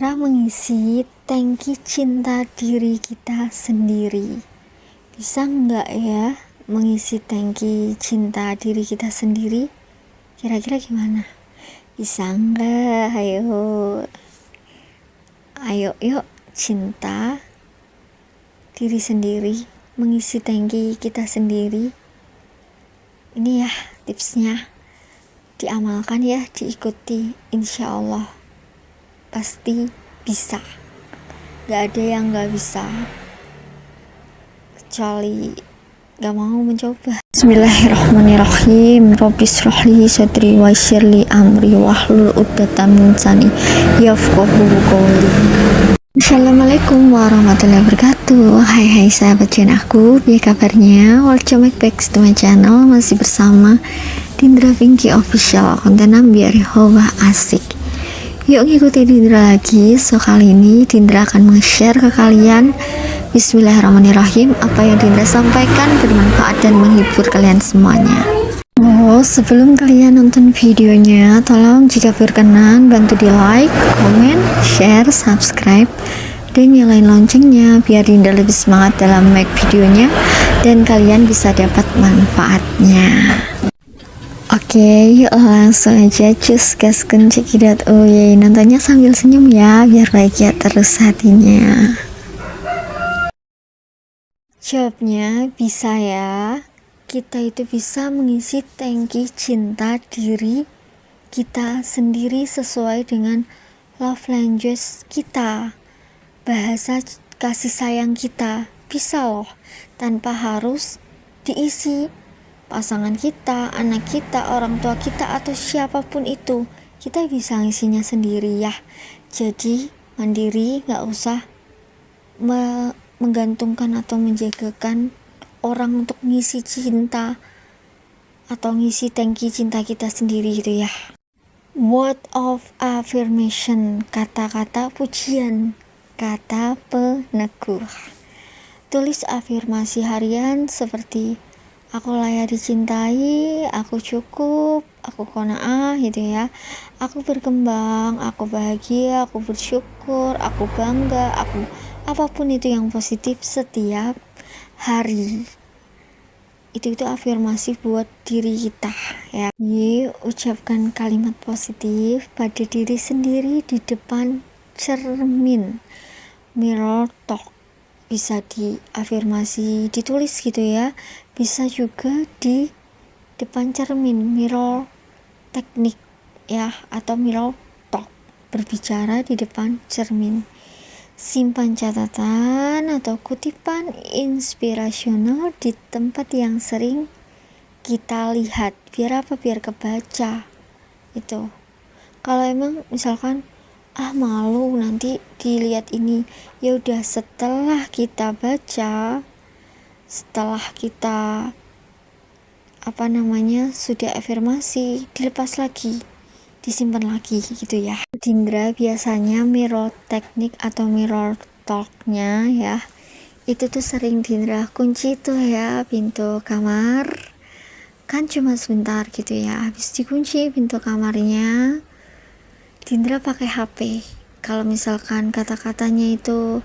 Cara mengisi tangki cinta diri kita sendiri. Bisa nggak ya mengisi tangki cinta diri kita sendiri? Kira-kira gimana? Bisa nggak? Ayo yuk cinta diri sendiri, mengisi tangki kita sendiri. Ini ya tipsnya, diamalkan ya, diikuti, insya Allah pasti bisa. Gak ada yang gak bisa kecuali gak mau mencoba. Bismillahirrahmanirrahim. Rabbi shrahli sadri wa yassirli amri wahlul 'uqdatam min lisani yafqahu qawli. Assalamualaikum warahmatullahi wabarakatuh. Hai sahabat channel aku, biar kabarnya? Welcome back to my channel. Masih bersama Dindra Pinky Official, konten biar hawa asik. Yuk ngikuti Dindra lagi. So kali ini Dindra akan share ke kalian, bismillahirrahmanirrahim, apa yang Dindra sampaikan bermanfaat dan menghibur kalian semuanya. Sebelum kalian nonton videonya, tolong jika berkenan bantu di like, komen, share, subscribe, dan nyalain loncengnya biar Dindra lebih semangat dalam make videonya dan kalian bisa dapat manfaatnya. Oke, yuk langsung aja cus gaskan cekidot. Nontonnya sambil senyum ya, biar bahagia terus hatinya. Jawabnya bisa ya. Kita itu bisa mengisi tangki cinta diri kita sendiri sesuai dengan love language kita, bahasa kasih sayang kita. Bisa loh, tanpa harus diisi pasangan kita, anak kita, orang tua kita, atau siapapun itu. Kita bisa ngisinya sendiri ya. Jadi mandiri, gak usah menggantungkan atau menjagakan orang untuk ngisi cinta atau ngisi tangki cinta kita sendiri gitu ya. Word of affirmation, kata-kata pujian, kata peneguh. Tulis afirmasi harian seperti aku layak dicintai, aku cukup, aku qanaah gitu ya. Aku berkembang, aku bahagia, aku bersyukur, aku bangga, aku apapun itu yang positif setiap hari. Itu afirmasi buat diri kita ya. Ucapkan kalimat positif pada diri sendiri di depan cermin, mirror talk. Bisa diafirmasi ditulis gitu ya, bisa juga di depan cermin, mirror teknik ya, atau mirror talk, berbicara di depan cermin. Simpan catatan atau kutipan inspirasional di tempat yang sering kita lihat, biar apa? Biar kebaca itu. Kalau emang misalkan malu nanti dilihat ini, ya udah, setelah kita baca, setelah kita sudah afirmasi, dilepas lagi, disimpan lagi gitu ya. Dindra biasanya mirror teknik atau mirror talknya ya, itu tuh sering Dindra kunci tuh ya pintu kamar, kan cuma sebentar gitu ya. Habis dikunci pintu kamarnya, Dindra pakai HP. Kalau misalkan kata-katanya itu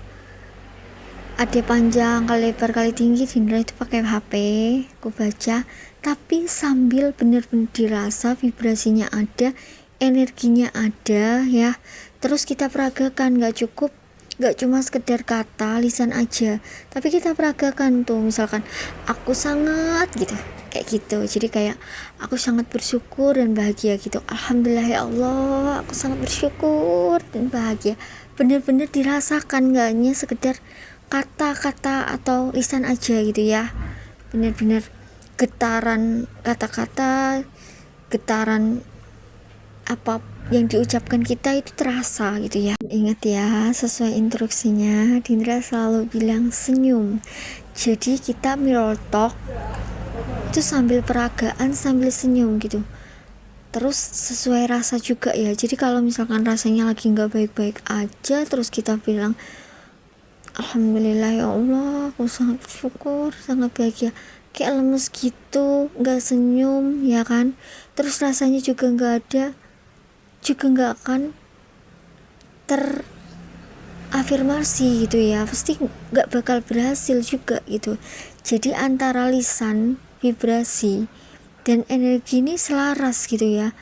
ada panjang kali lebar kali tinggi, Dindra itu pakai HP, aku baca, tapi sambil bener-bener dirasa vibrasinya ada, energinya ada ya. Terus kita peragakan, gak cuma sekedar kata lisan aja, tapi kita peragakan tuh, misalkan aku sangat gitu, kayak gitu. Jadi kayak aku sangat bersyukur dan bahagia gitu. Alhamdulillah ya Allah, aku sangat bersyukur dan bahagia. Bener-bener dirasakan, gak hanya sekedar kata-kata atau lisan aja gitu ya. Bener-bener getaran kata-kata, getaran apa yang diucapkan kita itu terasa gitu ya. Ingat ya, sesuai instruksinya Dindra selalu bilang senyum. Jadi kita mirror talk itu sambil peragaan, sambil senyum gitu. Terus sesuai rasa juga ya. Jadi kalau misalkan rasanya lagi gak baik-baik aja, terus kita bilang alhamdulillah ya Allah, aku sangat bersyukur, sangat bahagia. Kayak lemes gitu, gak senyum ya kan. Terus rasanya juga gak ada, juga gak akan afirmasi gitu ya, pasti nggak bakal berhasil juga gitu. Jadi antara lisan, vibrasi, dan energi ini selaras gitu ya.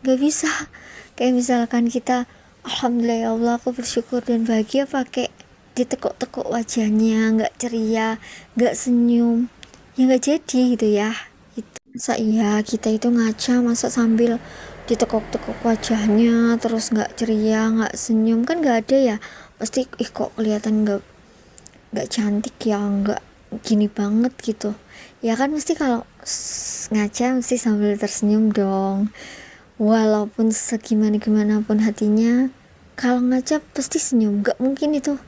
Nggak bisa kayak misalkan kita alhamdulillah ya Allah aku bersyukur dan bahagia pakai ditekuk-tekuk wajahnya, nggak ceria, nggak senyum, ya nggak jadi gitu ya. Masa iya kita itu ngaca masa sambil ditekuk-tekuk wajahnya terus nggak ceria, nggak senyum, kan nggak ada ya. Pasti kok kelihatan nggak cantik ya, nggak gini banget gitu ya kan. Mesti kalau ngaca mesti sambil tersenyum dong, walaupun segimana pun hatinya. Kalau ngaca pasti senyum, nggak mungkin itu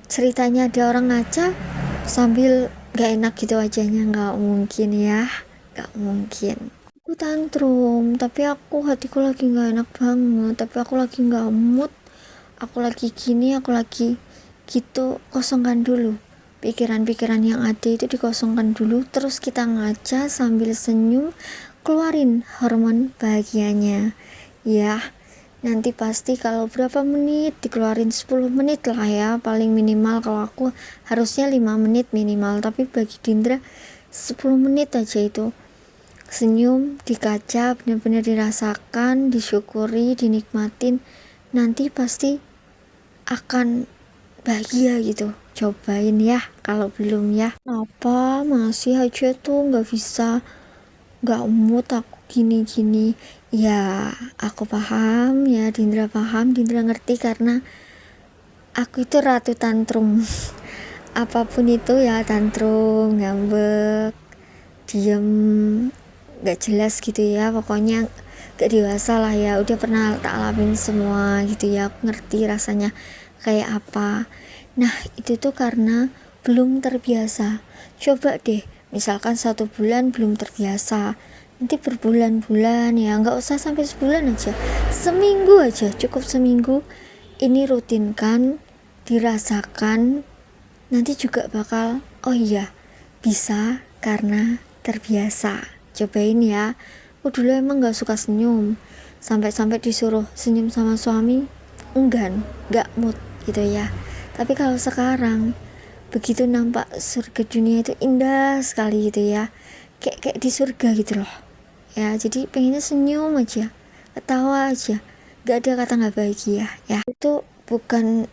ceritanya ada orang ngaca sambil nggak enak gitu wajahnya, nggak mungkin ya, nggak mungkin. Aku tantrum tapi aku hatiku lagi nggak enak banget, tapi aku lagi nggak mood, aku lagi gini, aku lagi gitu. Kosongkan dulu pikiran-pikiran yang ada itu, dikosongkan dulu, terus kita ngaca sambil senyum, keluarin hormon bahagianya ya. Nanti pasti kalau berapa menit dikeluarin, 10 menit lah ya paling minimal. Kalau aku harusnya 5 menit minimal, tapi bagi Dindra 10 menit aja itu. Senyum di kaca, benar-benar dirasakan, disyukuri, dinikmatin, nanti pasti akan bahagia gitu. Cobain ya kalau belum ya. Apa masih aja tuh nggak bisa, nggak mood aku gini-gini ya. Aku paham ya, Dindra paham, Dindra ngerti, karena aku itu ratu tantrum apapun itu ya, tantrum, ngambek, diem, gak jelas gitu ya, pokoknya gak dewasa lah ya. Udah pernah tak alamin semua gitu ya, aku ngerti rasanya kayak apa. Nah itu tuh karena belum terbiasa. Coba deh misalkan 1 bulan belum terbiasa, nanti berbulan-bulan ya, nggak usah sampai sebulan aja, seminggu aja cukup. Seminggu ini rutinkan, dirasakan, nanti juga bakal oh iya bisa karena terbiasa. Cobain ya. Aku dulu emang gak suka senyum, sampai-sampai disuruh senyum sama suami enggan, gak mood gitu ya. Tapi kalau sekarang begitu nampak surga dunia itu indah sekali gitu ya, kayak di surga gitu loh ya. Jadi pengennya senyum aja, ketawa aja, gak ada kata gak bahagia ya. Itu bukan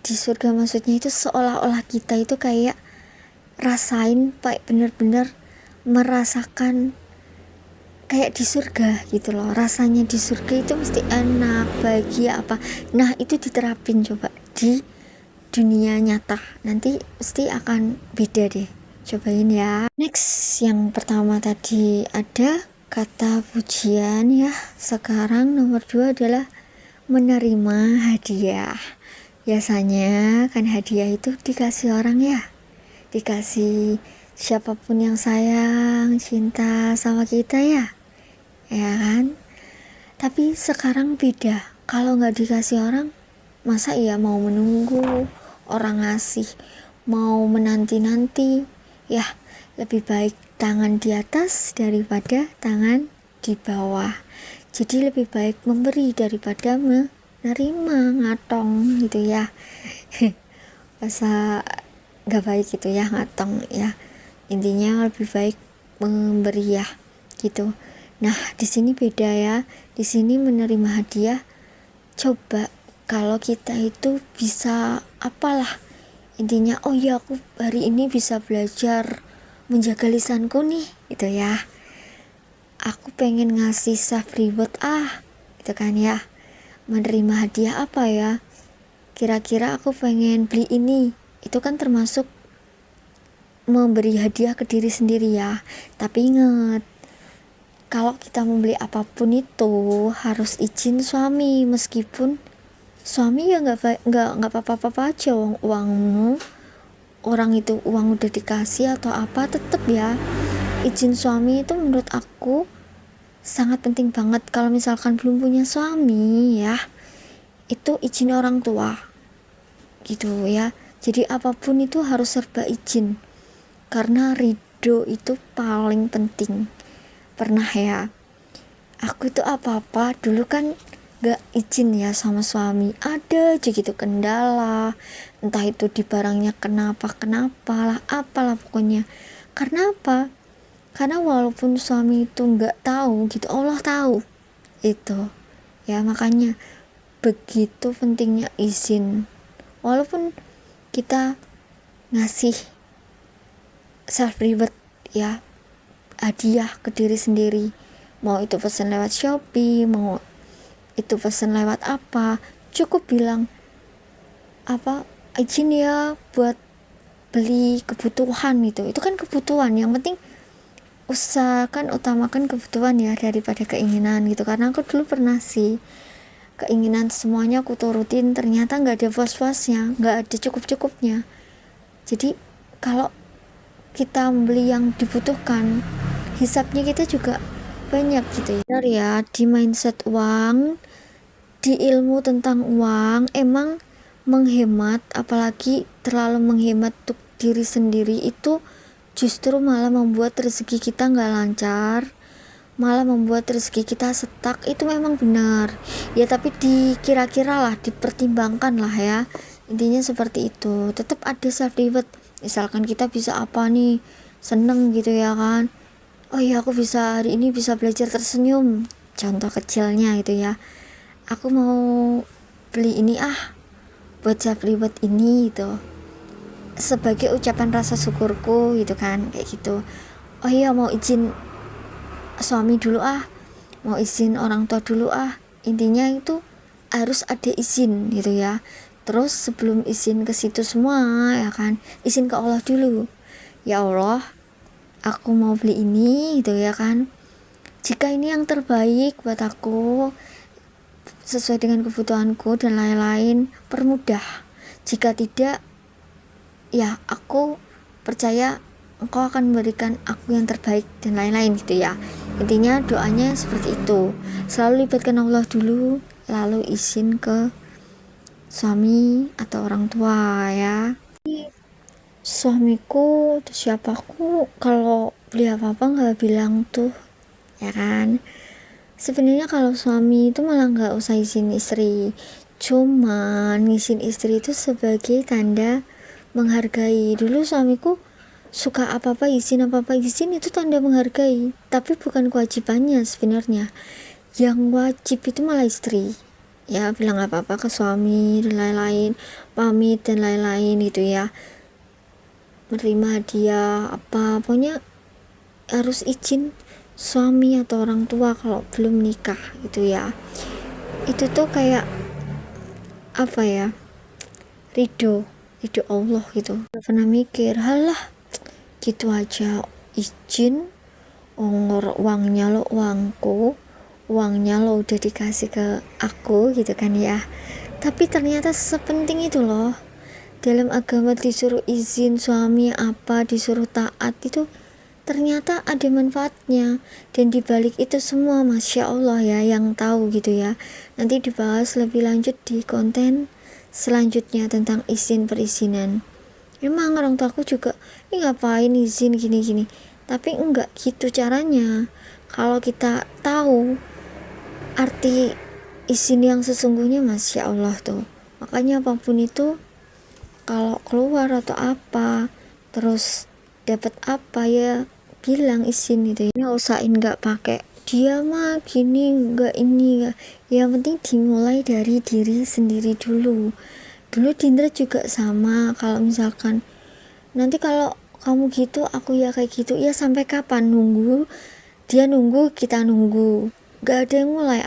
di surga, maksudnya itu seolah-olah kita itu kayak rasain, bener-bener merasakan kayak di surga gitu loh. Rasanya di surga itu mesti enak, bahagia apa. Nah itu diterapin coba di dunia nyata, nanti pasti akan beda deh. Cobain ya. Next, yang pertama tadi ada kata pujian ya. Sekarang nomor 2 adalah menerima hadiah. Biasanya kan hadiah itu dikasih orang ya, dikasih siapapun yang sayang, cinta sama kita ya kan. Tapi sekarang beda, kalau nggak dikasih orang, masa iya mau menunggu orang ngasih, mau menanti-nanti ya. Lebih baik tangan di atas daripada tangan di bawah. Jadi lebih baik memberi daripada menerima, ngatong gitu ya. Masa nggak baik gitu ya, ngatong ya. Intinya lebih baik memberi ya gitu. Nah di sini beda ya, di sini menerima hadiah. Coba kalau kita itu bisa apalah, intinya oh ya aku hari ini bisa belajar menjaga lisanku nih gitu ya, aku pengen ngasih self reward gitu kan ya. Menerima hadiah apa ya, kira-kira aku pengen beli ini, itu kan termasuk memberi hadiah ke diri sendiri ya. Tapi ingat, kalau kita membeli apapun itu harus izin suami, meskipun suami ya nggak apa-apa aja, uangmu, orang itu uang udah dikasih atau apa, tetep ya izin suami itu menurut aku sangat penting banget. Kalau misalkan belum punya suami ya, itu izin orang tua gitu ya. Jadi apapun itu harus serba izin, karena ridho itu paling penting. Pernah ya, aku tuh apa-apa dulu kan gak izin ya sama suami, ada aja gitu kendala, entah itu di barangnya kenapa lah, apalah pokoknya. Karena apa? Karena walaupun suami itu gak tahu gitu, Allah tahu itu ya. Makanya begitu pentingnya izin. Walaupun kita ngasih self reward ya, hadiah ke diri sendiri, mau itu pesan lewat Shopee, mau itu pesan lewat apa, cukup bilang apa, izin ya buat beli kebutuhan. Itu kan kebutuhan, yang penting usahakan utamakan kebutuhan ya daripada keinginan gitu. Karena aku dulu pernah sih keinginan semuanya aku turutin, ternyata nggak ada puas-puasnya, nggak ada cukup-cukupnya. Jadi kalau kita membeli yang dibutuhkan, hisapnya kita juga banyak gitu ya. Benar ya, di mindset uang, di ilmu tentang uang emang menghemat, apalagi terlalu menghemat untuk diri sendiri itu justru malah membuat rezeki kita nggak lancar, malah membuat rezeki kita stuck. Itu memang benar ya, tapi dikira-kira lah, dipertimbangkan lah ya, intinya seperti itu. Tetap ada self reward, misalkan kita bisa apa nih, seneng gitu ya kan, oh iya aku bisa hari ini bisa belajar tersenyum, contoh kecilnya gitu ya, aku mau beli ini buat self reward ini gitu, sebagai ucapan rasa syukurku gitu kan, kayak gitu. Oh iya mau izin suami dulu mau izin orang tua dulu intinya itu harus ada izin gitu ya. Terus sebelum izin ke situ semua ya kan, izin ke Allah dulu, ya Allah aku mau beli ini gitu ya kan, jika ini yang terbaik buat aku sesuai dengan kebutuhanku dan lain-lain, permudah. Jika tidak, ya aku percaya engkau akan memberikan aku yang terbaik dan lain-lain gitu ya. Intinya doanya seperti itu, selalu libatkan Allah dulu, lalu izin ke suami atau orang tua ya. Suamiku atau siapaku kalau beli apa-apa nggak bilang tuh ya kan. Sebenarnya kalau suami itu malah nggak usah izin istri, cuman izin istri itu sebagai tanda menghargai. Dulu suamiku suka apa-apa izin itu tanda menghargai, tapi bukan kewajibannya sebenarnya. Yang wajib itu malah istri ya, bilang apa-apa ke suami dan lain-lain, pamit dan lain-lain gitu ya, menerima dia apa, pokoknya harus izin suami atau orang tua kalau belum nikah gitu ya. Itu tuh kayak apa ya, ridho Allah gitu. Gak pernah mikir halah gitu aja izin, uangnya lo uangku, uangnya lo udah dikasih ke aku gitu kan ya. Tapi ternyata sepenting itu loh. Dalam agama disuruh izin suami apa, disuruh taat, itu ternyata ada manfaatnya. Dan dibalik itu semua Masya Allah ya, yang tahu gitu ya. Nanti dibahas lebih lanjut di konten selanjutnya tentang izin perizinan. Emang orang tuaku juga, ini ngapain izin gini-gini, tapi enggak gitu caranya. Kalau kita tahu arti izin yang sesungguhnya, Masya Allah tuh. Makanya apapun itu, kalau keluar atau apa, terus dapat apa ya bilang izin gitu ya. Usahain nggak pakai dia mah gini, nggak ini nggak. Yang penting dimulai dari diri sendiri dulu. Dulu Dindra juga sama, kalau misalkan nanti kalau kamu gitu aku ya kayak gitu, ya sampai kapan nunggu, dia nunggu kita nunggu, nggak ada yang mulai,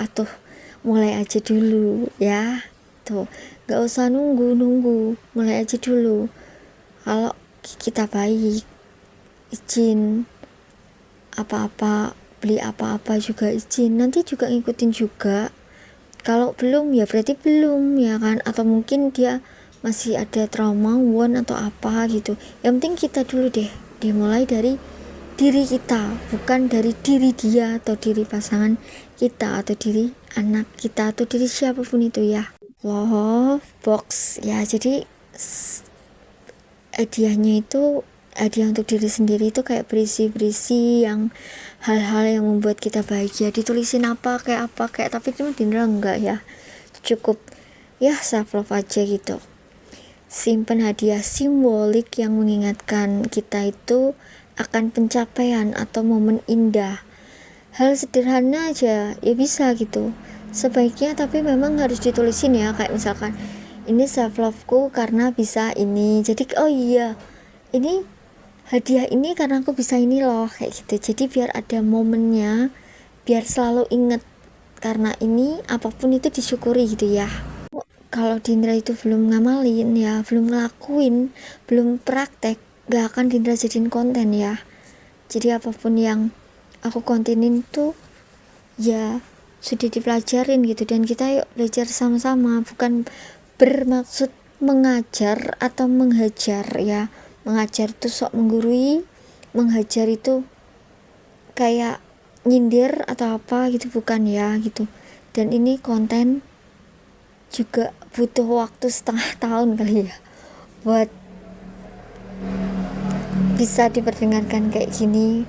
mulai aja dulu ya tuh. Gak usah nunggu, mulai aja dulu. Kalau kita baik, izin apa-apa, beli apa-apa juga izin, nanti juga ngikutin juga. Kalau belum ya berarti belum ya kan, atau mungkin dia masih ada trauma atau apa gitu. Yang penting kita dulu deh, dimulai dari diri kita, bukan dari diri dia atau diri pasangan kita atau diri anak kita atau diri siapapun itu ya. Love box ya, jadi hadiahnya itu hadiah untuk diri sendiri itu kayak berisi yang hal-hal yang membuat kita bahagia, ditulisin apa kayak tapi cuma Dindra enggak ya, cukup ya self love aja gitu. Simpen hadiah simbolik yang mengingatkan kita itu akan pencapaian atau momen indah. Hal sederhana aja ya bisa gitu sebaiknya, tapi memang harus ditulisin ya, kayak misalkan ini self loveku karena bisa ini, jadi oh iya ini hadiah ini karena aku bisa ini loh, kayak gitu. Jadi biar ada momennya, biar selalu inget karena ini apapun itu disyukuri gitu ya. Kalau Dindra itu belum ngamalin ya, belum ngelakuin, belum praktek, gak akan Dindra jadiin konten ya. Jadi apapun yang aku kontenin tuh ya sudah dipelajarin gitu, dan kita yuk belajar sama-sama, bukan bermaksud mengajar atau menghajar ya. Mengajar itu sok menggurui, menghajar itu kayak nyindir atau apa gitu, bukan ya gitu. Dan ini konten juga butuh waktu setengah tahun kali ya buat bisa diperdengarkan kayak gini,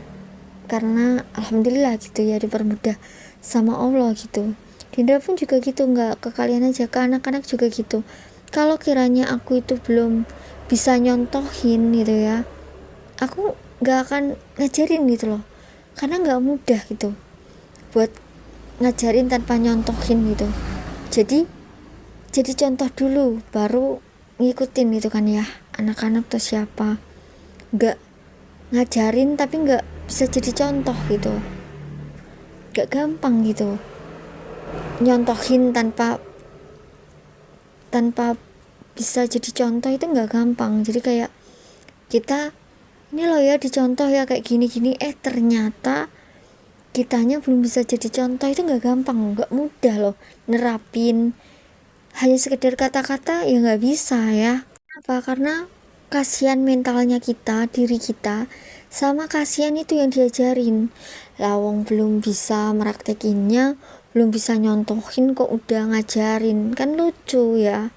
karena alhamdulillah gitu ya, dipermudah sama Allah gitu. Dinda pun juga gitu, nggak ke kalian aja, ke anak-anak juga gitu. Kalau kiranya aku itu belum bisa nyontohin gitu ya, aku nggak akan ngajarin gitu loh, karena nggak mudah gitu buat ngajarin tanpa nyontohin gitu. Jadi contoh dulu baru ngikutin gitu kan ya, anak-anak tuh siapa. Nggak ngajarin tapi nggak bisa jadi contoh gitu, nggak gampang gitu nyontohin tanpa bisa jadi contoh, itu nggak gampang. Jadi kayak kita ini loh ya dicontoh ya kayak gini-gini, ternyata kitanya belum bisa jadi contoh, itu nggak gampang, nggak mudah loh nerapin. Hanya sekedar kata-kata ya nggak bisa ya. Apa? Karena kasihan mentalnya kita, diri kita, sama kasihan itu yang diajarin. Lawong belum bisa meraktekinnya, belum bisa nyontohin kok udah ngajarin, kan lucu ya.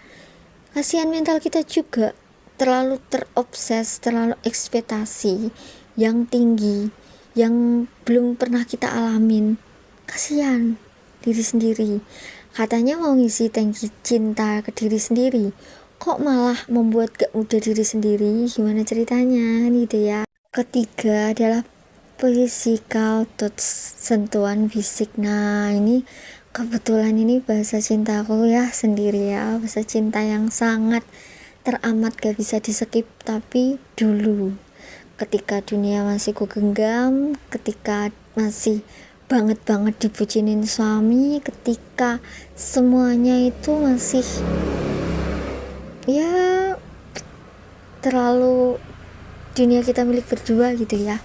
Kasihan mental kita juga, terlalu terobses, terlalu ekspektasi yang tinggi yang belum pernah kita alamin. Kasihan diri sendiri, katanya mau ngisi tangki cinta ke diri sendiri, kok malah membuat gak mudah diri sendiri, gimana ceritanya gitu ya. Ketiga adalah physical touch, sentuhan fisik. Nah ini kebetulan ini bahasa cintaku ya sendiri ya, bahasa cinta yang sangat teramat gak bisa di skip. Tapi dulu ketika dunia masih ku genggam, ketika masih banget dibucinin suami, ketika semuanya itu masih ya terlalu dunia kita milik berdua gitu ya,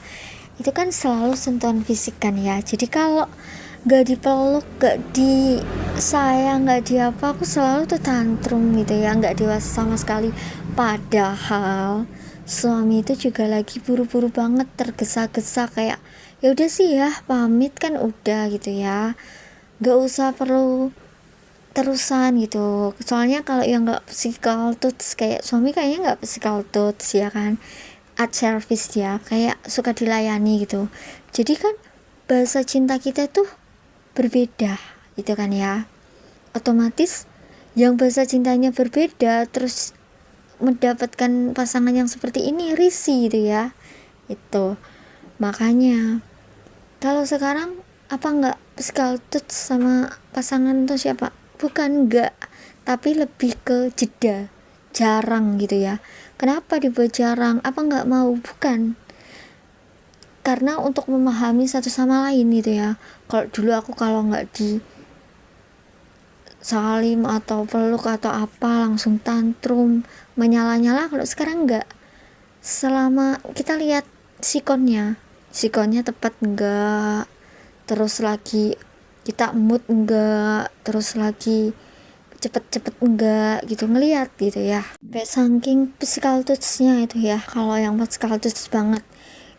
itu kan selalu sentuhan fisik kan ya. Jadi kalau gak dipeluk, gak disayang, gak di apa, aku selalu tuh tantrum gitu ya, gak dewasa sama sekali. Padahal suami itu juga lagi buru-buru banget, tergesa-gesa, kayak ya udah sih ya pamit kan udah gitu ya, gak usah perlu terusan gitu. Soalnya kalau yang gak physical touch kayak suami, kayaknya gak physical touch ya kan, at service dia, kayak suka dilayani gitu. Jadi kan bahasa cinta kita tuh berbeda gitu kan ya, otomatis yang bahasa cintanya berbeda terus mendapatkan pasangan yang seperti ini risih gitu ya. Itu makanya kalau sekarang apa enggak physical touch sama pasangan tuh siapa, bukan enggak, tapi lebih ke jeda, jarang gitu ya. Kenapa dibuat jarang? Apa enggak mau? Bukan, karena untuk memahami satu sama lain gitu ya. Kalau dulu aku kalau enggak di salim atau peluk atau apa langsung tantrum, menyala-nyala. Kalau sekarang enggak, selama kita lihat sikonnya tepat enggak, terus lagi kita mood enggak, terus lagi cepet-cepet enggak gitu, ngelihat gitu ya. Sampai saking physical touch-nya itu ya. Kalau yang physical touch banget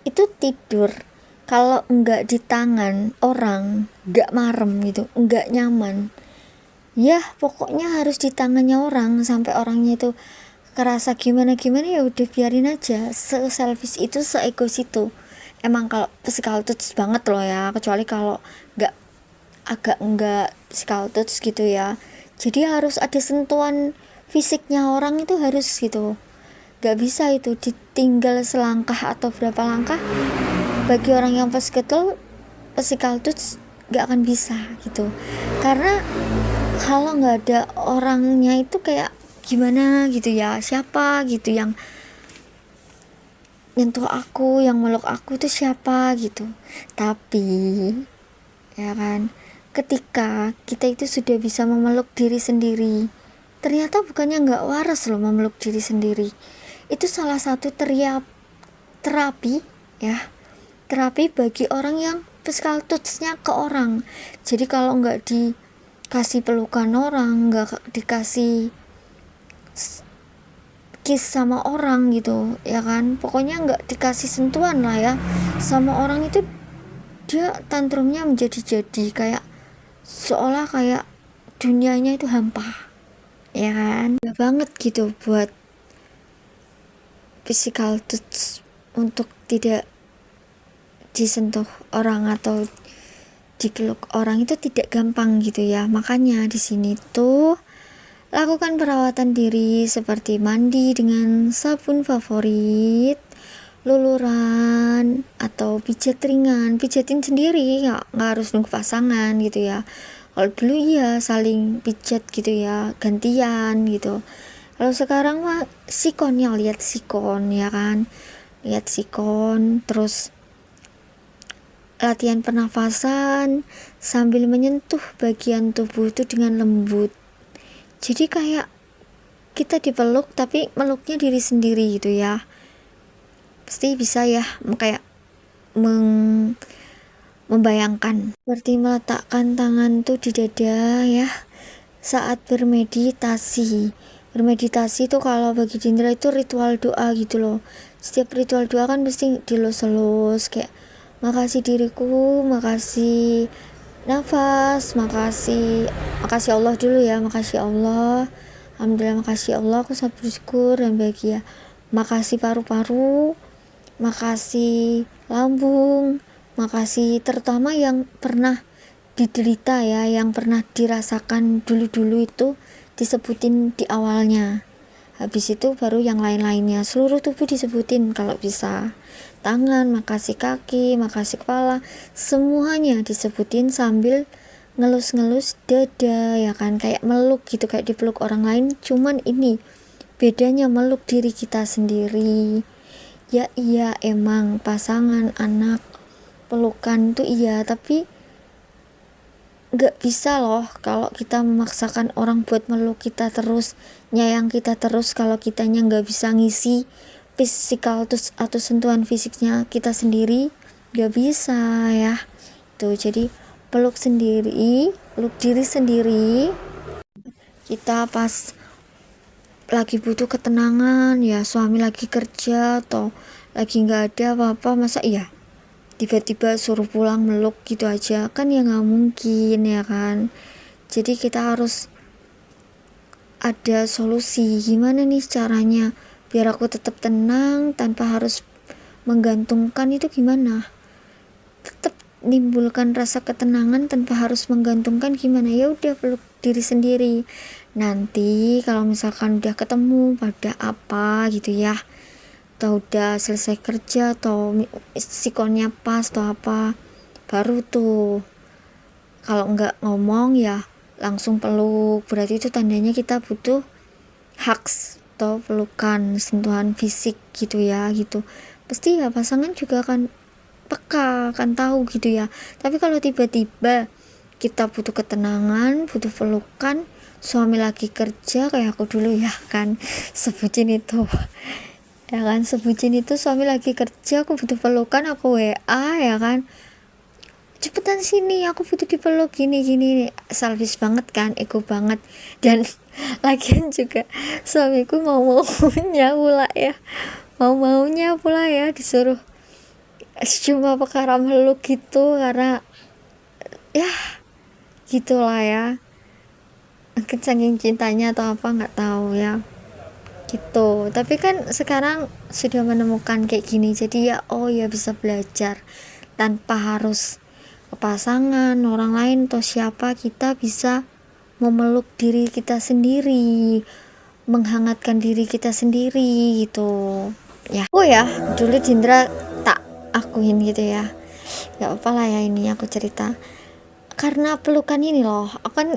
itu tidur kalau enggak di tangan orang enggak marem gitu, enggak nyaman ya. Pokoknya harus di tangannya orang sampai orangnya itu kerasa gimana ya udah biarin aja. Se-selfish itu, se-egois itu. Emang kalau physical touch banget loh ya, kecuali kalau nggak agak enggak physical touch gitu ya. Jadi harus ada sentuhan fisiknya orang itu, harus gitu. Gak bisa itu ditinggal selangkah atau berapa langkah. Bagi orang yang physical touch gak akan bisa gitu. Karena kalau nggak ada orangnya itu kayak gimana gitu ya, siapa gitu yang nyentuh aku, yang meluk aku tuh siapa gitu. Tapi ya kan, ketika kita itu sudah bisa memeluk diri sendiri, ternyata bukannya nggak waras loh memeluk diri sendiri. Itu salah satu terapi ya, terapi bagi orang yang physical touch-nya ke orang. Jadi kalau nggak dikasih pelukan orang, nggak dikasih kiss sama orang gitu ya kan, pokoknya nggak dikasih sentuhan lah ya sama orang itu, dia tantrumnya menjadi kayak seolah kayak dunianya itu hampa ya kan. Gak banget gitu buat physical touch, untuk tidak disentuh orang atau dipeluk orang itu tidak gampang gitu ya. Makanya di sini tuh lakukan perawatan diri seperti mandi dengan sabun favorit, luluran, atau pijat ringan. Pijatin sendiri, nggak harus nunggu pasangan gitu ya. Kalau dulu ya saling pijat gitu ya, gantian gitu. Kalau sekarang mah sikon ya, lihat sikon ya kan, lihat sikon, terus latihan pernafasan sambil menyentuh bagian tubuh itu dengan lembut. Jadi kayak kita dipeluk tapi meluknya diri sendiri gitu ya. Pasti bisa ya kayak membayangkan seperti meletakkan tangan tuh di dada ya saat bermeditasi. Bermeditasi tuh kalau bagi Dindra itu ritual doa gitu loh. Setiap ritual doa kan mesti dilus-lus kayak makasih diriku, makasih nafas, makasih Allah dulu ya, makasih Allah, alhamdulillah, makasih Allah, aku sangat bersyukur dan bahagia. Makasih paru-paru, makasih lambung, makasih terutama yang pernah diderita ya, yang pernah dirasakan dulu itu disebutin di awalnya. Habis itu baru yang lain-lainnya, seluruh tubuh disebutin kalau bisa. Tangan, makasih kaki, makasih kepala, semuanya disebutin sambil ngelus-ngelus dada ya kan, kayak meluk gitu, kayak dipeluk orang lain. Cuman ini bedanya meluk diri kita sendiri. Ya iya emang pasangan, anak, pelukan tuh iya, tapi gak bisa loh kalau kita memaksakan orang buat meluk kita terus, nyayang kita terus, kalau kitanya gak bisa ngisi physical atau sentuhan fisiknya kita sendiri, gak bisa ya. Tuh, jadi peluk diri sendiri. Kita pas lagi butuh ketenangan ya, suami lagi kerja atau lagi gak ada apa-apa, masa iya tiba-tiba suruh pulang meluk gitu aja kan ya nggak mungkin ya kan. Jadi kita harus ada solusi, gimana nih caranya biar aku tetap tenang tanpa harus menggantungkan, itu gimana tetap nimbulkan rasa ketenangan tanpa harus menggantungkan, gimana ya udah peluk diri sendiri. Nanti kalau misalkan udah ketemu pada apa gitu ya, atau udah selesai kerja atau sikonnya pas atau apa, baru tuh kalau nggak ngomong ya langsung peluk, berarti itu tandanya kita butuh hugs atau pelukan, sentuhan fisik gitu ya gitu. Pasti ya pasangan juga akan peka, akan tahu gitu ya. Tapi kalau tiba-tiba kita butuh ketenangan, butuh pelukan, suami lagi kerja kayak aku dulu ya kan, sebutin itu ya kan, sebutin itu, suami lagi kerja, aku butuh pelukan, aku WA ya kan, cepetan sini aku butuh dipeluk, gini selfish banget kan, ego banget. Dan lagian juga suamiku maunya pula ya disuruh cuma perkara meluk gitu, karena ya gitulah ya, mungkin saking cintanya atau apa nggak tahu ya. gitu. Tapi kan sekarang sudah menemukan kayak gini, jadi ya oh ya bisa belajar tanpa harus ke pasangan orang lain atau siapa, kita bisa memeluk diri kita sendiri, menghangatkan diri kita sendiri gitu ya. Oh ya, dulu Dindra tak akuin gitu ya, gak apa lah ya ini aku cerita karena pelukan ini loh. Aku kan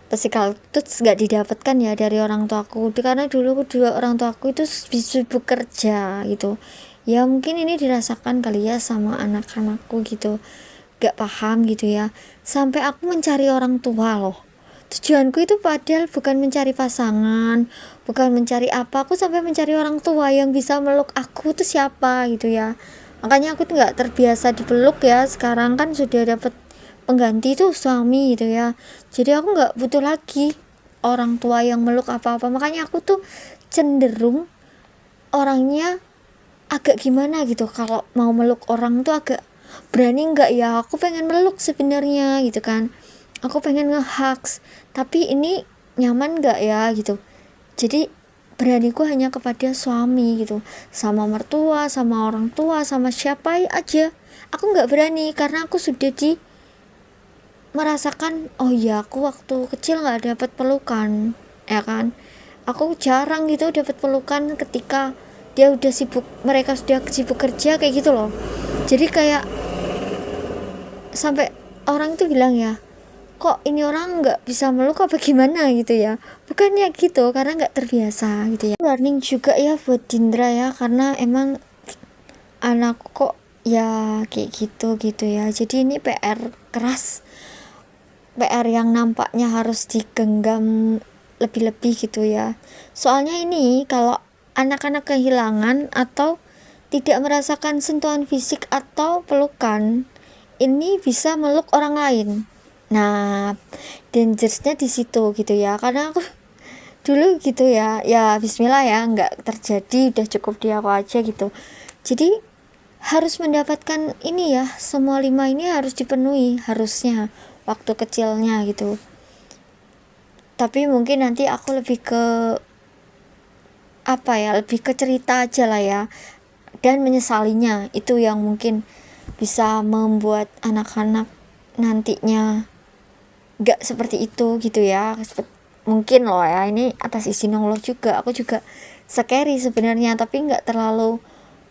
physical itu gak didapatkan ya dari orang tuaku, karena dulu kedua orang tuaku itu sibuk kerja gitu ya. Mungkin ini dirasakan kali ya sama anak-anakku gitu, gak paham gitu ya, sampai aku mencari orang tua loh. Tujuanku itu padahal bukan mencari pasangan, bukan mencari apa, aku sampai mencari orang tua yang bisa meluk aku tuh siapa gitu ya. Makanya aku tuh gak terbiasa dipeluk ya, sekarang kan sudah dapet pengganti tuh suami gitu ya, jadi aku nggak butuh lagi orang tua yang meluk apa-apa. Makanya aku tuh cenderung orangnya agak gimana gitu, kalau mau meluk orang tuh agak berani nggak ya, aku pengen meluk sebenarnya gitu kan, aku pengen nge-hugs, tapi ini nyaman nggak ya gitu. Jadi beraniku hanya kepada suami gitu, sama mertua, sama orang tua, sama siapa aja aku nggak berani, karena aku sudah merasakan oh iya aku waktu kecil nggak dapat pelukan ya kan. Aku jarang gitu dapat pelukan ketika dia udah sibuk, mereka sudah sibuk kerja kayak gitu loh. Jadi kayak sampai orang itu bilang ya, kok ini orang nggak bisa meluk apa gimana gitu ya. Bukannya gitu, karena nggak terbiasa gitu ya. Learning juga ya buat Dindra ya, karena emang anakku kok ya kayak gitu ya. Jadi ini PR keras, PR yang nampaknya harus digenggam lebih-lebih gitu ya. Soalnya ini kalau anak-anak kehilangan atau tidak merasakan sentuhan fisik atau pelukan, ini bisa meluk orang lain. Nah, dangersnya di situ gitu ya. Karena aku dulu gitu ya, ya bismillah ya, nggak terjadi, udah cukup di aku aja gitu. Jadi harus mendapatkan ini ya, semua 5 ini harus dipenuhi harusnya waktu kecilnya gitu. Tapi mungkin nanti aku lebih ke apa ya, lebih ke cerita aja lah ya, dan menyesalinya itu yang mungkin bisa membuat anak-anak nantinya gak seperti itu gitu ya. Mungkin loh ya, ini atas izin Allah juga, aku juga scary sebenarnya, tapi gak terlalu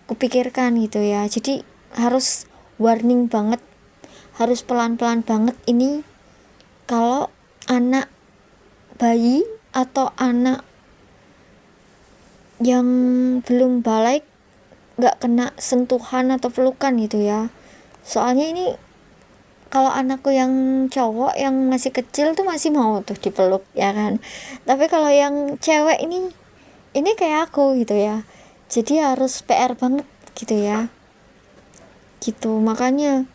kupikirkan gitu ya. Jadi harus warning banget, harus pelan-pelan banget ini kalau anak bayi atau anak yang belum balik gak kena sentuhan atau pelukan gitu ya. Soalnya ini kalau anakku yang cowok yang masih kecil tuh masih mau tuh dipeluk ya kan, tapi kalau yang cewek ini kayak aku gitu ya, jadi harus PR banget gitu ya gitu. Makanya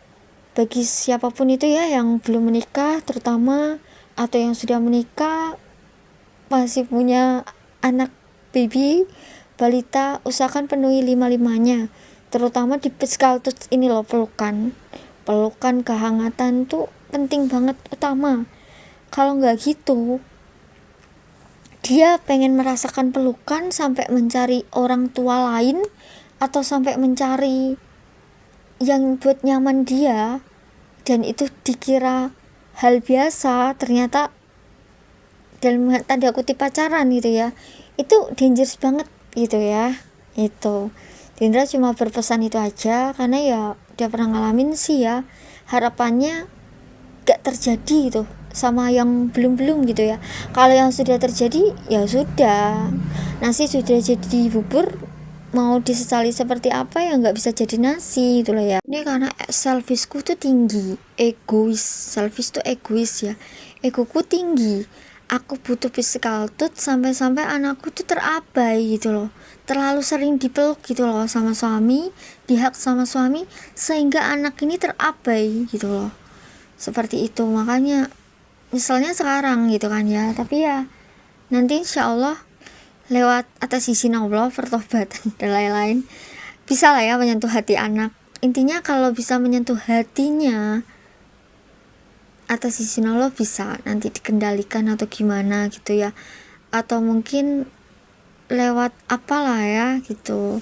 bagi siapapun itu ya yang belum menikah terutama, atau yang sudah menikah masih punya anak baby balita, usahakan penuhi 5-5-nya, terutama di physical touch ini loh. Pelukan kehangatan tuh penting banget, utama. Kalau nggak gitu dia pengen merasakan pelukan sampai mencari orang tua lain, atau sampai mencari yang buat nyaman dia, dan itu dikira hal biasa, ternyata dalam tanda kutip pacaran gitu ya. Itu dangerous banget gitu ya. Itu Dindra cuma berpesan itu aja, karena ya udah pernah ngalamin sih ya. Harapannya gak terjadi gitu sama yang belum gitu ya. Kalau yang sudah terjadi ya sudah, nasi sudah jadi bubur, mau disesali seperti apa ya nggak bisa jadi nasi gitu loh ya. Ini karena selfishku tuh tinggi, selfish tuh egois ya, egoku tinggi. Aku butuh physical touch sampai anakku tuh terabai gitu loh, terlalu sering dipeluk gitu loh sama suami, dihak sama suami, sehingga anak ini terabai gitu loh, seperti itu. Makanya misalnya sekarang gitu kan ya, tapi ya nanti insya Allah lewat atas izin Allah, pertobatan dan lain-lain, bisa lah ya menyentuh hati anak. Intinya kalau bisa menyentuh hatinya atas izin Allah, bisa nanti dikendalikan atau gimana gitu ya. Atau mungkin lewat apalah ya gitu.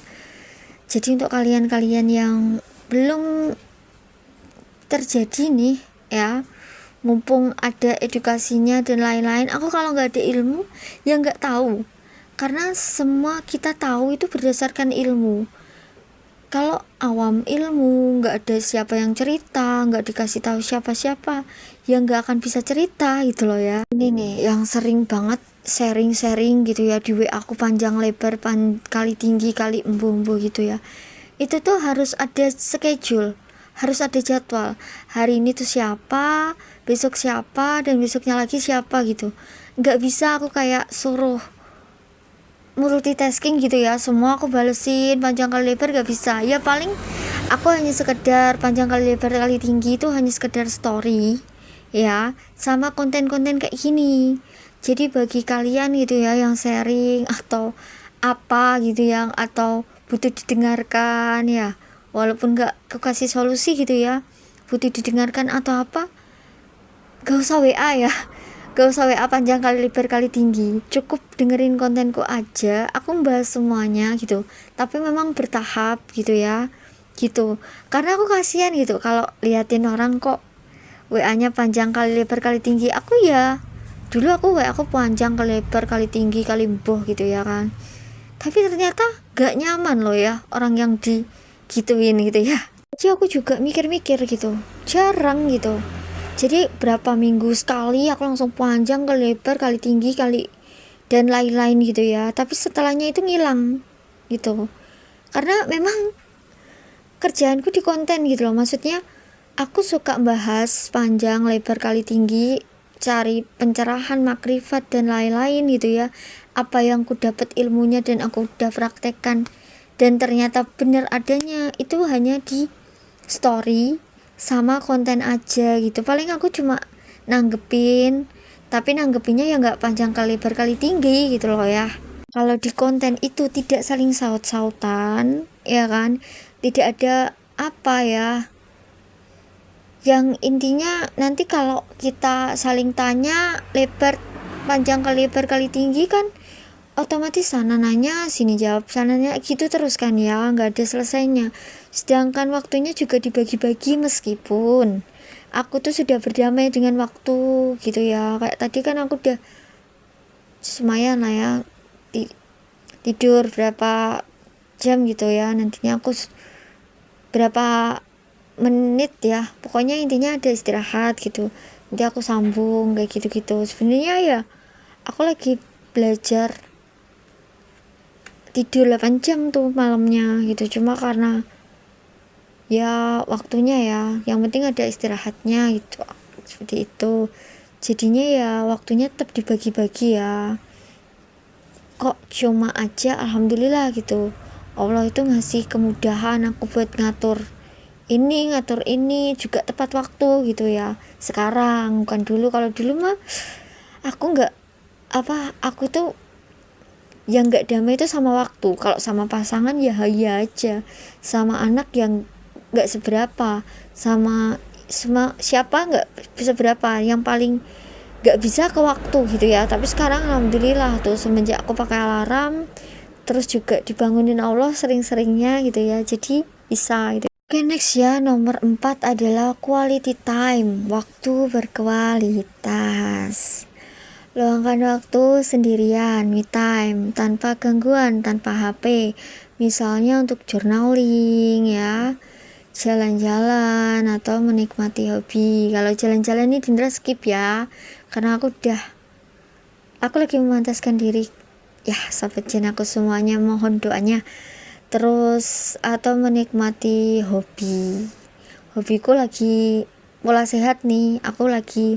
Jadi untuk kalian-kalian yang belum terjadi nih ya, mumpung ada edukasinya dan lain-lain, aku kalau nggak ada ilmu ya nggak tahu, karena semua kita tahu itu berdasarkan ilmu. Kalau awam ilmu, nggak ada siapa yang cerita, nggak dikasih tahu siapa-siapa, ya nggak akan bisa cerita gitu loh ya. Ini nih yang sering banget sharing-sharing gitu ya di WA aku, panjang lebar, kali tinggi kali embu-embu gitu ya. Itu tuh harus ada schedule, harus ada jadwal. Hari ini tuh siapa, besok siapa, dan besoknya lagi siapa gitu. Nggak bisa aku kayak suruh multitasking gitu ya, semua aku balesin panjang kali lebar, gak bisa. Ya paling aku hanya sekedar panjang kali lebar kali tinggi itu hanya sekedar story ya, sama konten-konten kayak gini. Jadi bagi kalian gitu ya yang sharing atau apa gitu, yang atau butuh didengarkan ya, walaupun gak aku kasih solusi gitu ya, butuh didengarkan atau apa, gak usah WA ya, gak usah WA panjang kali lebar kali tinggi, cukup dengerin kontenku aja, aku membahas semuanya gitu, tapi memang bertahap gitu ya gitu, karena aku kasihan gitu kalau liatin orang kok WA nya panjang kali lebar kali tinggi. Aku ya dulu aku WA aku panjang kali lebar kali tinggi kali boh gitu ya kan, tapi ternyata gak nyaman loh ya orang yang digituin gitu ya. Jadi aku juga mikir-mikir gitu, jarang gitu. Jadi berapa minggu sekali aku langsung panjang kali lebar kali tinggi kali dan lain-lain gitu ya, tapi setelahnya itu ngilang gitu, karena memang kerjaanku di konten gitu loh. Maksudnya aku suka bahas panjang lebar kali tinggi, cari pencerahan, makrifat dan lain-lain gitu ya, apa yang ku dapat ilmunya dan aku udah praktekkan dan ternyata bener adanya, itu hanya di story sama konten aja gitu. Paling aku cuma nanggepin, tapi nanggepinnya ya nggak panjang kali lebar kali tinggi gitu loh ya. Kalau di konten itu tidak saling saut-sautan ya kan, tidak ada apa ya, yang intinya nanti kalau kita saling tanya lebar panjang kali lebar kali tinggi kan otomatis sana nanya sini jawab, sananya gitu terus kan ya, nggak ada selesainya. Sedangkan waktunya juga dibagi-bagi, meskipun aku tuh sudah berdamai dengan waktu gitu ya. Kayak tadi kan aku udah lumayan lah ya, tidur berapa jam gitu ya, nantinya aku berapa menit ya, pokoknya intinya ada istirahat gitu, nanti aku sambung kayak gitu-gitu. Sebenarnya ya aku lagi belajar tidur 8 jam tuh malamnya gitu, cuma karena ya waktunya ya, yang penting ada istirahatnya gitu, seperti itu. Jadinya ya waktunya tetap dibagi-bagi ya, kok cuma aja alhamdulillah gitu, Allah itu ngasih kemudahan aku buat ngatur ini juga tepat waktu gitu ya sekarang, bukan dulu. Kalau dulu mah aku nggak apa, aku tuh yang nggak damai itu sama waktu. Kalau sama pasangan ya ya aja, sama anak yang nggak seberapa, sama siapa nggak seberapa, yang paling nggak bisa ke waktu gitu ya. Tapi sekarang alhamdulillah tuh, semenjak aku pakai alarm terus juga dibangunin Allah sering-seringnya gitu ya, jadi bisa gitu. Oke, next ya, nomor 4 adalah quality time, waktu berkualitas. Luangkan waktu sendirian, me time, tanpa gangguan, tanpa HP. Misalnya untuk journaling ya, jalan-jalan atau menikmati hobi. Kalau jalan-jalan ini Dindra skip ya, karena aku lagi memantaskan diri ya, sahabat Jen aku semuanya, mohon doanya. Terus atau menikmati hobiku lagi pola sehat nih, aku lagi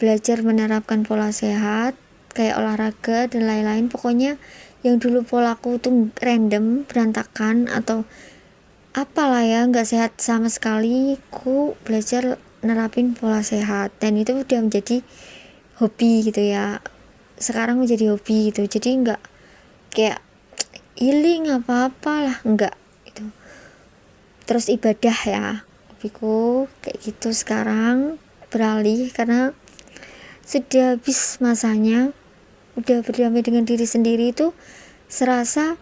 belajar menerapkan pola sehat kayak olahraga dan lain-lain. Pokoknya yang dulu polaku tuh random, berantakan atau apalah ya, nggak sehat sama sekali, ku belajar nerapin pola sehat dan itu udah menjadi hobi gitu ya. Sekarang menjadi hobi gitu, jadi nggak kayak healing apa-apalah, enggak gitu. Terus ibadah ya, hobiku kayak gitu sekarang beralih karena sudah habis masanya, udah berdamai dengan diri sendiri itu serasa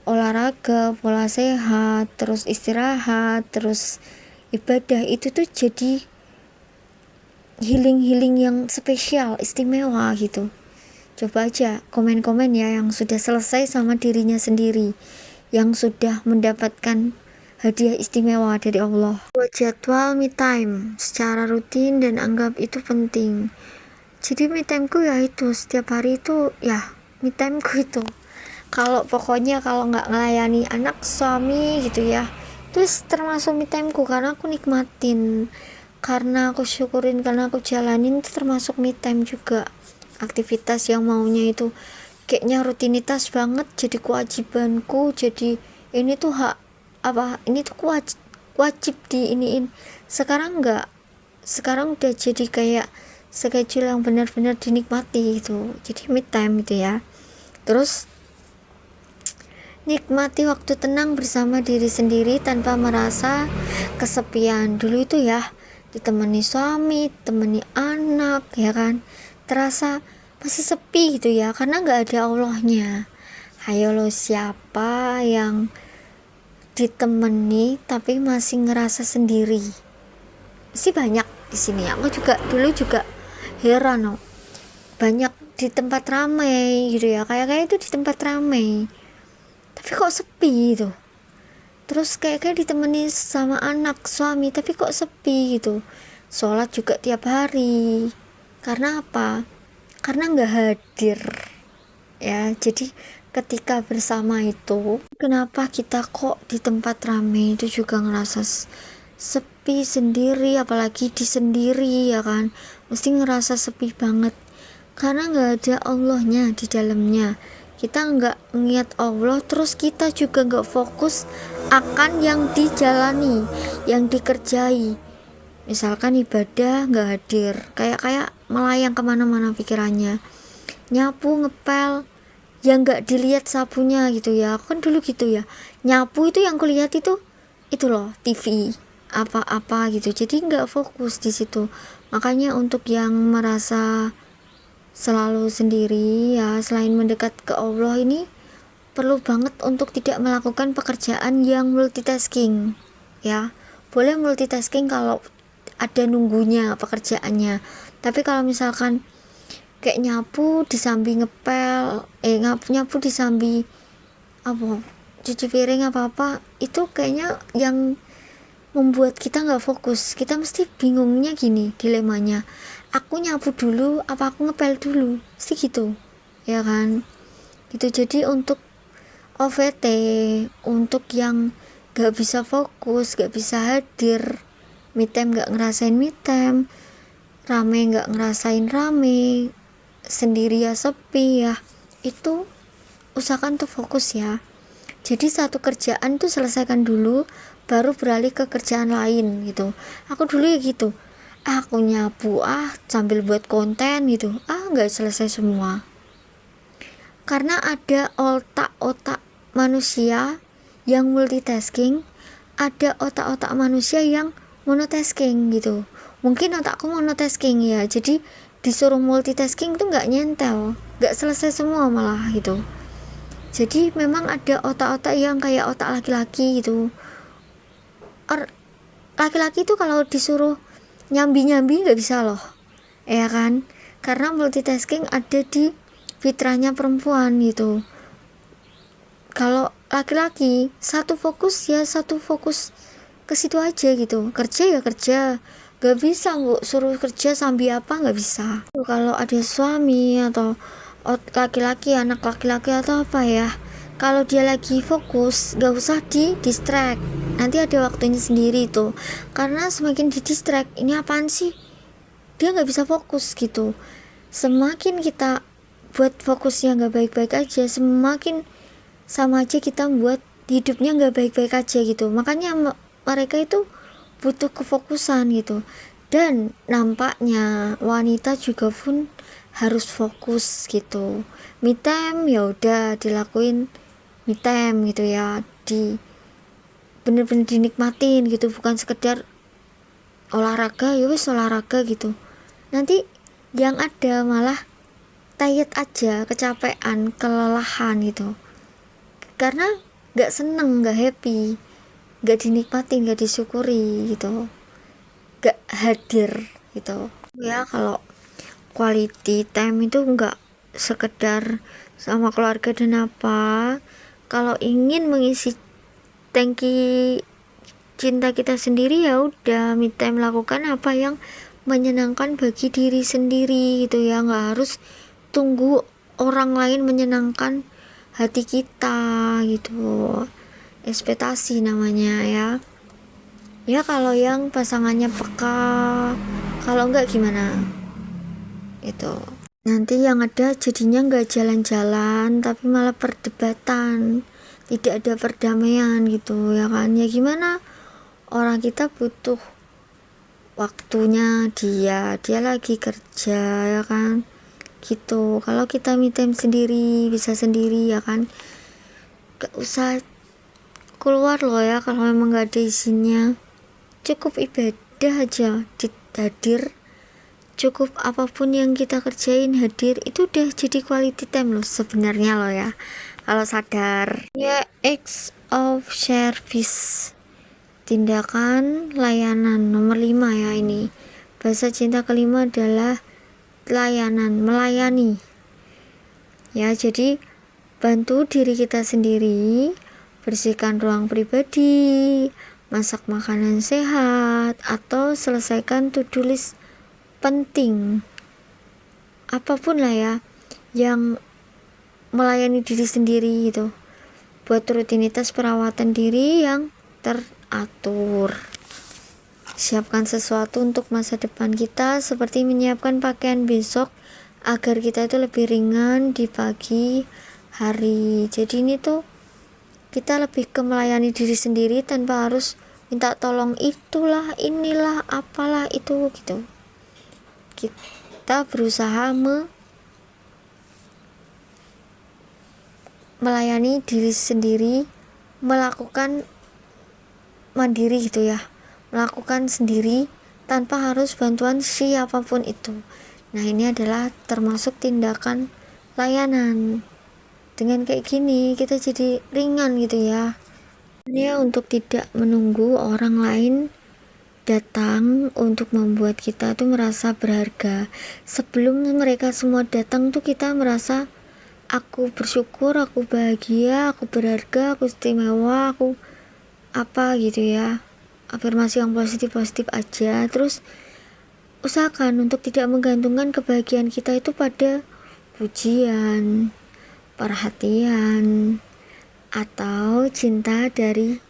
olahraga, pola sehat, terus istirahat, terus ibadah itu tuh jadi healing yang spesial, istimewa gitu. Coba aja komen-komen ya yang sudah selesai sama dirinya sendiri, yang sudah mendapatkan hadiah istimewa dari Allah. Buat jadwal me time secara rutin dan anggap itu penting. Jadi me timeku ya itu setiap hari itu ya me timeku itu. Kalau pokoknya kalau nggak ngelayani anak, suami gitu ya, terus termasuk me timeku karena aku nikmatin, karena aku syukurin, karena aku jalanin, itu termasuk me time juga. Aktivitas yang maunya itu kayaknya rutinitas banget, jadi kewajibanku, jadi ini tuh hak apa, ini tuh wajib diiniin. Sekarang enggak, sekarang udah jadi kayak schedule yang benar-benar dinikmati gitu. Jadi me time gitu ya. Terus nikmati waktu tenang bersama diri sendiri tanpa merasa kesepian. Dulu itu ya ditemani suami, temani anak ya kan, terasa masih sepi gitu ya, karena nggak ada Allahnya. Ayo lo, siapa yang ditemani tapi masih ngerasa sendiri? Mesti banyak di sini. Aku juga dulu juga heran loh, banyak di tempat ramai gitu ya, kayak itu di tempat ramai tapi kok sepi gitu. Terus kayak ditemani sama anak, suami, tapi kok sepi gitu. Sholat juga tiap hari. Karena apa? Karena nggak hadir ya. Jadi ketika bersama itu, kenapa kita kok di tempat ramai itu juga ngerasa sepi sendiri, apalagi di sendiri ya kan, mesti ngerasa sepi banget karena nggak ada Allahnya di dalamnya. Kita nggak ngeliat Allah, terus kita juga nggak fokus akan yang dijalani, yang dikerjai. Misalkan ibadah nggak hadir, kayak melayang kemana-mana pikirannya. Nyapu, ngepel, yang nggak dilihat sapunya gitu ya. Aku kan dulu gitu ya, nyapu itu yang kulihat itu loh TV apa-apa gitu, jadi nggak fokus di situ. Makanya untuk yang merasa selalu sendiri ya, selain mendekat ke Allah ini perlu banget untuk tidak melakukan pekerjaan yang multitasking ya. Boleh multitasking kalau ada nunggunya pekerjaannya, tapi kalau misalkan kayak nyapu disambi ngepel, nyapu disambi apa, cuci piring apa itu kayaknya yang membuat kita nggak fokus. Kita mesti bingungnya gini, dilemanya, aku nyapu dulu apa aku ngepel dulu, mesti gitu ya kan gitu. Jadi untuk OVT, untuk yang gak bisa fokus, gak bisa hadir, me time gak ngerasain me time, rame gak ngerasain rame, sendiri ya sepi ya, itu usahakan tuh fokus ya. Jadi satu kerjaan tuh selesaikan dulu, baru beralih ke kerjaan lain gitu. Aku dulu ya gitu, aku nyapu sambil buat konten gitu, nggak selesai semua. Karena ada otak-otak manusia yang multitasking, ada otak-otak manusia yang monotasking gitu. Mungkin otakku monotasking ya, jadi disuruh multitasking tuh nggak nyentel, nggak selesai semua malah gitu. Jadi memang ada otak-otak yang kayak otak laki-laki gitu. Laki-laki tuh kalau disuruh nyambi-nyambi nggak bisa loh ya kan, karena multitasking ada di fitrahnya perempuan gitu. Kalau laki-laki satu fokus ya satu fokus ke situ aja gitu, kerja ya kerja, gak bisa suruh kerja sambil apa, nggak bisa. Kalau ada suami atau laki-laki, anak laki-laki atau apa ya, kalau dia lagi fokus gak usah di distract, nanti ada waktunya sendiri tuh. Karena semakin di distract, ini apaan sih, dia gak bisa fokus gitu. Semakin kita buat fokusnya gak baik-baik aja, semakin sama aja kita buat hidupnya gak baik-baik aja gitu. Makanya mereka itu butuh kefokusan gitu. Dan nampaknya wanita juga pun harus fokus gitu. Me time ya udah dilakuin me time gitu ya, bener-bener dinikmatin gitu, bukan sekedar olahraga ya wis olahraga gitu. Nanti yang ada malah tired aja, kecapean, kelelahan gitu. karena nggak seneng, nggak happy, nggak dinikmati, nggak disyukuri gitu, nggak hadir gitu ya. Kalau quality time itu nggak sekedar sama keluarga dan apa, kalau ingin mengisi tangki cinta kita sendiri ya udah me time, lakukan apa yang menyenangkan bagi diri sendiri gitu ya, nggak harus tunggu orang lain menyenangkan hati kita gitu. Ekspektasi namanya ya. Ya kalau yang pasangannya peka, kalau enggak gimana itu, nanti yang ada jadinya enggak jalan-jalan tapi malah perdebatan, tidak ada perdamaian gitu ya kan. Ya gimana, orang kita butuh waktunya, dia lagi kerja ya kan gitu. Kalau kita me time sendiri, bisa sendiri ya kan, gak usah keluar loh ya. Kalau memang gak ada isinya, cukup ibadah aja hadir, cukup apapun yang kita kerjain hadir, itu udah jadi quality time loh sebenarnya loh ya, kalau sadar ya. Acts of service, tindakan layanan nomor 5 ya. Ini bahasa cinta kelima adalah layanan, melayani ya. Jadi bantu diri kita sendiri, bersihkan ruang pribadi, masak makanan sehat, atau selesaikan to-do list penting, apapun lah ya, yang melayani diri sendiri gitu. Buat rutinitas perawatan diri yang teratur. Siapkan sesuatu untuk masa depan kita, seperti menyiapkan pakaian besok agar kita itu lebih ringan di pagi hari. Jadi ini tuh kita lebih ke melayani diri sendiri tanpa harus minta tolong itulah, inilah, apalah itu gitu. Kita berusaha melayani diri sendiri, melakukan mandiri gitu ya, melakukan sendiri tanpa harus bantuan siapapun itu. Nah ini adalah termasuk tindakan layanan. Dengan kayak gini kita jadi ringan gitu ya. Ini untuk tidak menunggu orang lain datang untuk membuat kita tuh merasa berharga. Sebelum mereka semua datang tuh kita merasa aku bersyukur, aku bahagia, aku berharga, aku istimewa, aku apa gitu ya. Afirmasi yang positif-positif aja. Terus usahakan untuk tidak menggantungkan kebahagiaan kita itu pada pujian, perhatian, atau cinta dari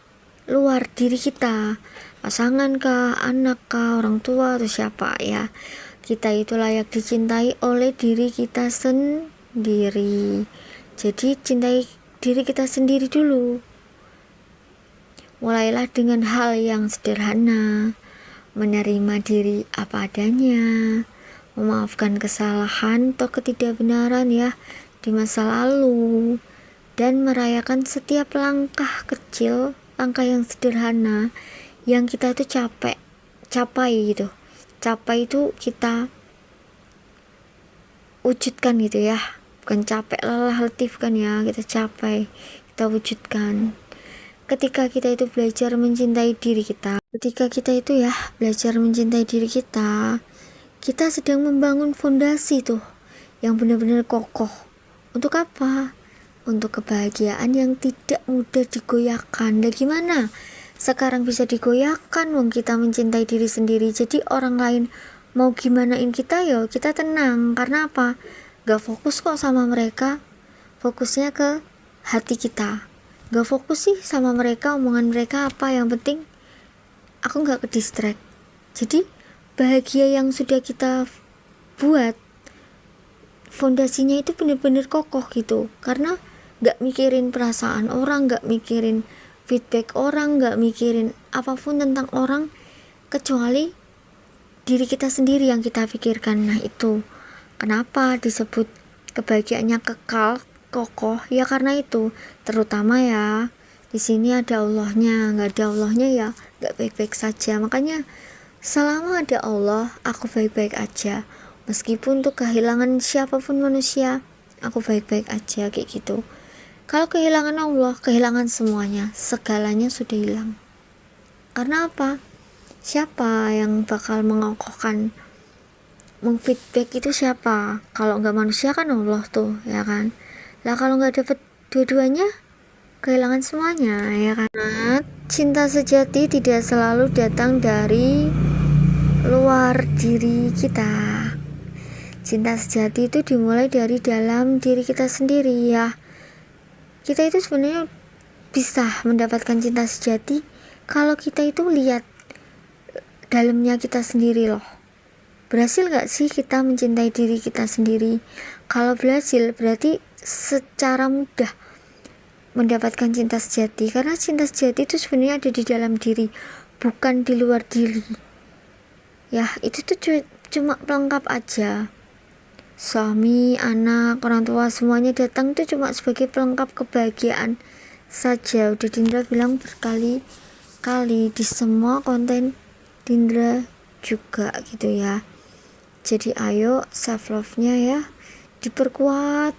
luar diri kita, pasangan kah, anak kah, orang tua, atau siapa ya. Kita itu layak dicintai oleh diri kita sendiri. Jadi cintai diri kita sendiri dulu. Mulailah dengan hal yang sederhana, menerima diri apa adanya, memaafkan kesalahan atau ketidakbenaran ya di masa lalu, dan merayakan setiap langkah kecil, langkah yang sederhana yang kita itu capai gitu. Capai itu kita wujudkan gitu ya, bukan capek lelah letih kan ya, kita capai, kita wujudkan. Ketika kita itu belajar mencintai diri kita, ketika kita itu ya belajar mencintai diri kita, kita sedang membangun fondasi tuh yang benar-benar kokoh. Untuk apa? Untuk kebahagiaan yang tidak mudah digoyahkan. Dan gimana sekarang bisa digoyahkan wong kita mencintai diri sendiri? Jadi orang lain mau gimanain kita ya kita tenang. Karena apa? Gak fokus kok sama mereka, fokusnya ke hati kita. Gak fokus sih sama mereka, omongan mereka apa, yang penting aku gak ke distract. Jadi bahagia yang sudah kita buat, fondasinya itu benar-benar kokoh gitu. Karena gak mikirin perasaan orang, gak mikirin feedback orang, gak mikirin apapun tentang orang, kecuali diri kita sendiri yang kita pikirkan. Nah itu kenapa disebut kebahagiaannya kekal, kokoh ya, karena itu. Terutama ya di sini ada Allahnya. Nggak ada Allahnya ya nggak baik-baik saja. Makanya selama ada Allah aku baik-baik aja, meskipun untuk kehilangan siapapun manusia aku baik-baik aja kayak gitu. Kalau kehilangan Allah, kehilangan semuanya, segalanya sudah hilang. Karena apa? Siapa yang bakal mengokohkan, mengfeedback itu siapa? Kalau nggak manusia kan Allah tuh, ya kan? Lah kalau nggak dapet dua-duanya, kehilangan semuanya, ya kan? Nah, cinta sejati tidak selalu datang dari luar diri kita. Cinta sejati itu dimulai dari dalam diri kita sendiri, ya. Kita itu sebenarnya bisa mendapatkan cinta sejati kalau kita itu lihat dalamnya kita sendiri loh. Berhasil gak sih kita mencintai diri kita sendiri? Kalau berhasil, berarti secara mudah mendapatkan cinta sejati, karena cinta sejati itu sebenarnya ada di dalam diri, bukan di luar diri. Ya, itu tuh cuma pelengkap aja. Suami, anak, orang tua semuanya datang tuh cuma sebagai pelengkap kebahagiaan saja. Udah Dindra bilang berkali-kali di semua konten Dindra juga gitu ya. Jadi ayo self love-nya ya diperkuat,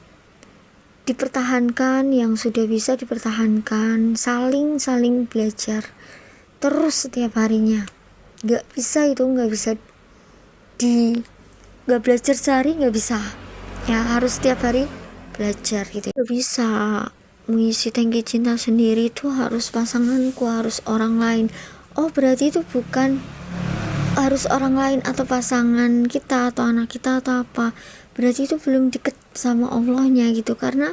dipertahankan, yang sudah bisa dipertahankan, saling belajar terus setiap harinya. Nggak bisa nggak belajar sehari, nggak bisa ya, harus setiap hari belajar gitu. Nggak bisa mengisi tangki cinta sendiri itu harus pasanganku, harus orang lain. Oh berarti itu bukan harus orang lain atau pasangan kita atau anak kita atau apa, berarti itu belum deket sama Allahnya gitu. Karena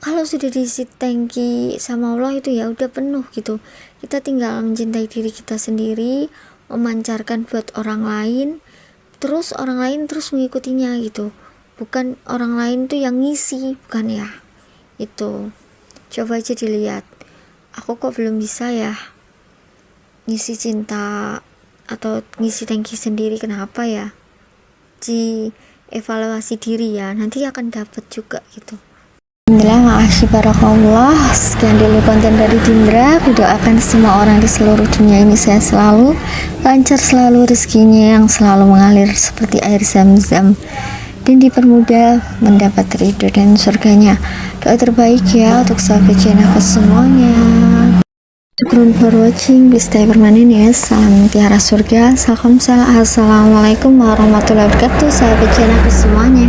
kalau sudah diisi tangki sama Allah itu ya udah penuh gitu. Kita tinggal mencintai diri kita sendiri, memancarkan buat orang lain, terus orang lain terus mengikutinya gitu. Bukan orang lain tuh yang ngisi, bukan ya. Itu coba aja dilihat, aku kok belum bisa ya ngisi cinta atau ngisi tangki sendiri, kenapa ya? Di evaluasi diri ya, nanti akan dapat juga gitu. Alhamdulillah, makasih barakallah. Sekian dulu konten dari Dindra. Kudoakan semua orang di seluruh dunia ini sehat selalu, lancar selalu rezekinya yang selalu mengalir seperti air zam-zam, dan dipermudah mendapat ridho dan surganya. Doa terbaik ya untuk sahabat channel semuanya. Syukron for watching, please stay permanen ya. Salam tiara surga, salam. Assalamualaikum warahmatullahi wabarakatuh sahabat channel semuanya.